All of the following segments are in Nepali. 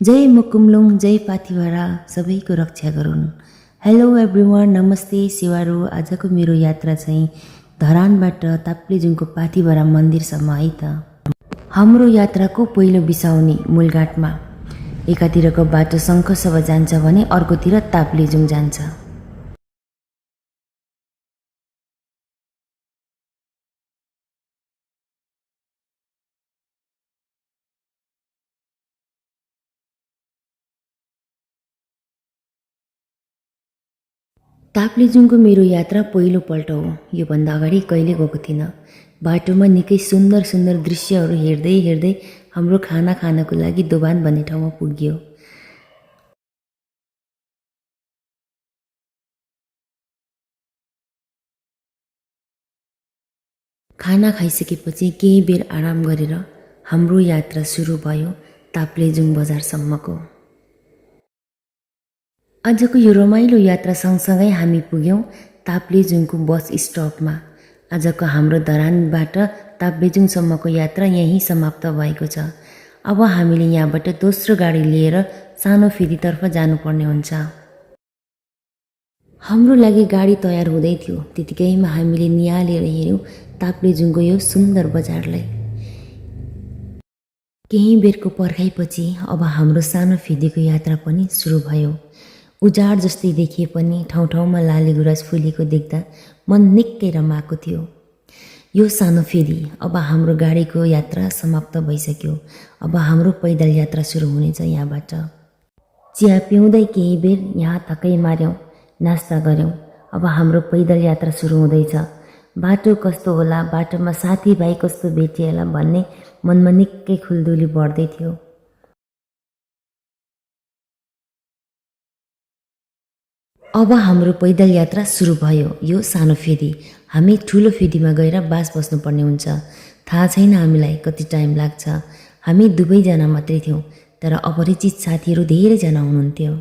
जय मुकुमलुङ जय पाथिभरा सबैको रक्षा गरून्। हेलो एभ्रिवान, नमस्ते सिवारो। आजको मेरो यात्रा चाहिँ धरानबाट ताप्लेजुङको पाथिभरा मन्दिरसम्म है त। हाम्रो यात्राको पहिलो बिसाउने मूलघाटमा एकातिरको बाटो शङ्खसभा जान्छ भने अर्कोतिर ताप्लेजुङ जान्छ। ताप्लेजुङको मेरो यात्रा पहिलोपल्ट हो। योभन्दा अगाडि कहिले गएको थिइनँ। बाटोमा निकै सुन्दर सुन्दर दृश्यहरू हेर्दै हेर्दै हाम्रो खाना खानको लागि दोभान भन्ने ठाउँमा पुग्यो। खाना खाइसकेपछि केही बेर आराम गरेर हाम्रो यात्रा सुरु भयो ताप्लेजुङ बजारसम्मको। आजको यो रमाइलो यात्रा सँगसँगै हामी पुग्यौँ ताप्लेजुङको बस स्टपमा। आजको हाम्रो धरानबाट ताप्लेजुङसम्मको यात्रा यहीँ समाप्त भएको छ। अब हामीले यहाँबाट दोस्रो गाडी लिएर सानो फेदीतर्फ जानुपर्ने हुन्छ। हाम्रो लागि गाडी तयार हुँदै थियो, त्यतिकैमा हामीले निहालेर हेऱ्यौँ ताप्लेजुङको यो सुन्दर बजारलाई। केही बेरको पर्खाइपछि अब हाम्रो सानो फेदीको यात्रा पनि सुरु भयो। उजाड जस्तै देखिए पनि ठाउँ ठाउँमा लाली गुराँस फुलेको देख्दा मन निकै रमाएको थियो। यो सानो फेदी अब हाम्रो गाडीको यात्रा समाप्त भइसक्यो। अब हाम्रो पैदल यात्रा सुरु हुनेछ। यहाँबाट चिया पिउँदै केही बेर यहाँ थकै मार्यौँ, नास्ता गऱ्यौँ। अब हाम्रो पैदल यात्रा सुरु हुँदैछ। बाटो कस्तो होला, बाटोमा साथीभाइ कस्तो भेटिएला भन्ने मनमा निकै खुल्दुली बढ्दै थियो। अब हाम्रो पैदल यात्रा सुरु भयो। यो सानो फेदी, हामी ठुलो फेदीमा गएर बास बस्नुपर्ने हुन्छ। थाहा छैन हामीलाई कति टाइम लाग्छ। हामी दुवैजना मात्रै थियौँ, तर अपरिचित साथीहरू धेरैजना हुनुहुन्थ्यो।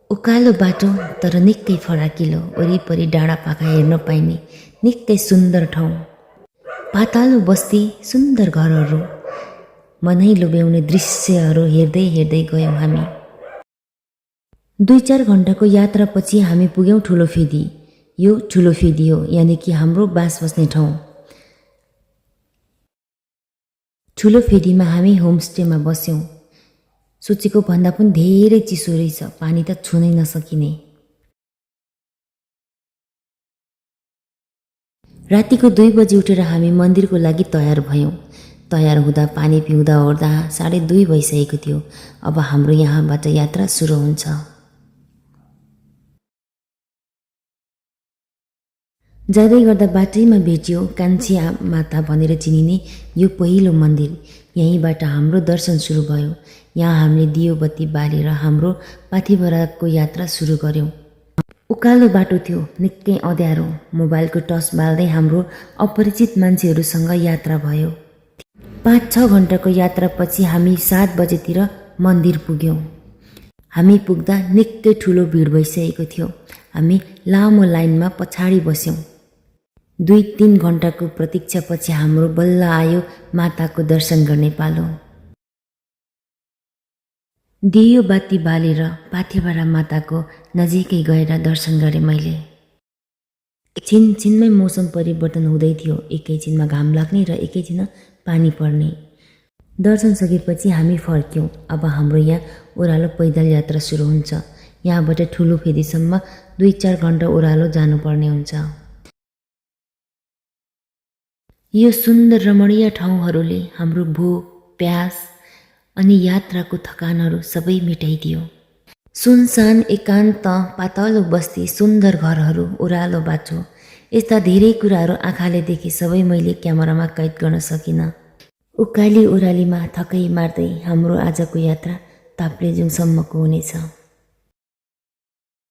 उकालो बाटो तर निकै फराकिलो, वरिपरि डाँडा पाखा हेर्न पाइने निकै सुन्दर ठाउँ। पातालो बस्ती, सुन्दर घरहरू, मनै लोभ्याउने दृश्यहरू हेर्दै हेर्दै गयौँ हामी। 2-4 घन्टाको यात्रापछि हामी पुग्यौँ ठुलो फेदी। यो ठुलो फेदी हो, यानि कि हाम्रो बास बस्ने ठाउँ। ठुलो फेदीमा हामी होमस्टेमा बस्यौँ। सोचेको भन्दा पनि धेरै चिसो रहेछ, पानी त छुनै नसकिने। रातिको 2 बजी उठेर हामी मन्दिरको लागि तयार भयौँ। तयार हुँदा पानी पिउँदा ओर्दा 2:30 भइसकेको थियो। अब हाम्रो यहाँबाट यात्रा सुरु हुन्छ। जाँदै गर्दा बाटैमा भेटियो कान्छी माता भनेर चिनिने यो पहिलो मन्दिर। यहीँबाट हाम्रो दर्शन सुरु भयो। यहाँ हामीले दियो बत्ती बालेर हाम्रो पाथिभराको यात्रा सुरु गऱ्यौँ। उकालो बाटो थियो, निकै अँध्यारो। मोबाइलको टर्च बाल्दै हाम्रो अपरिचित मान्छेहरूसँग यात्रा भयो। 5-6 घन्टाको यात्रापछि हामी 7 बजेतिर मन्दिर पुग्यौँ। हामी पुग्दा निकै ठुलो भिड भइसकेको थियो। हामी लामो लाइनमा पछाडि बस्यौँ। 2-3 घन्टाको प्रतीक्षापछि हाम्रो बल्ल आयो माताको दर्शन गर्ने पालो। दियो बाती बालेर पाथिभरा माताको नजिकै गएर दर्शन गरेँ मैले। छिनछिनमै मौसम परिवर्तन हुँदै थियो। एकैछिनमा घाम लाग्ने र एकैछिनमा पानी पर्ने। दर्शन सकेपछि हामी फर्क्यौँ। अब हाम्रो यहाँ ओह्रालो पैदल यात्रा सुरु हुन्छ। यहाँबाट ठुलो फेदीसम्म 2-4 घन्टा ओह्रालो जानुपर्ने हुन्छ। यो सुन्दर रमणीय ठाउँहरूले हाम्रो भोक, प्यास अनि यात्राको थकानहरू सबै मेटाइदियो। सुनसान एकान्त, पातलो बस्ती, सुन्दर घरहरू, ओह्रालो बाटो, यस्ता धेरै कुराहरू आँखाले देखे सबै मैले क्यामेरामा कैद गर्न सकिनँ। उकाली ओह्रालीमा थकै मार्दै हाम्रो आजको यात्रा ताप्लेजुङसम्मको हुनेछ।